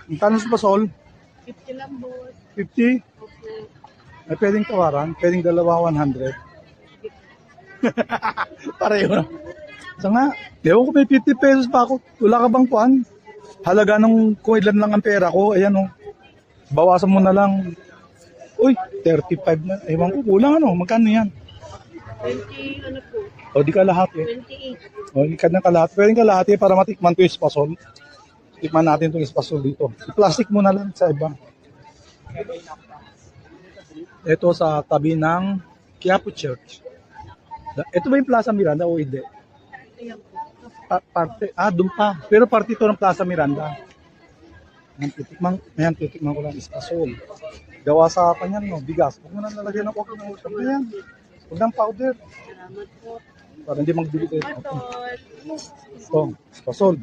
Magkano sa pasol? 50 lang, boss. 50? Okay. Ay, pwedeng tawaran. Pwedeng dalawa 100. Pareho na. So nga, ewan ko may 50 pesos pa ako. Wala ka bang kuhan? Halaga nung kung ilan lang ang pera ko. Ayan o. Bawasan mo na lang. Uy, 35 na. Ewan ko, kulang ano. Magkano yan? 20, ano po? O di kalahati. 28. O di ka na kalahati. Pwedeng kalahati para matikman ko yung espasol. Tikman natin itong espasol dito. I-plastic mo na lang sa iba. Ito sa tabi ng Quiapo Church. Ito ba yung Plaza Miranda o hindi? Ayan po. Parte, doon pa. Pero parte ito ng Plaza Miranda. Ayan, titikman ko lang espasol. Gawa sa kanyan, no, bigas. Huwag mo na lalagyan ng coco ng utap na yan. Huwag ng powder. Salamat po. Para hindi magbilit. Patol. Ito, espasol.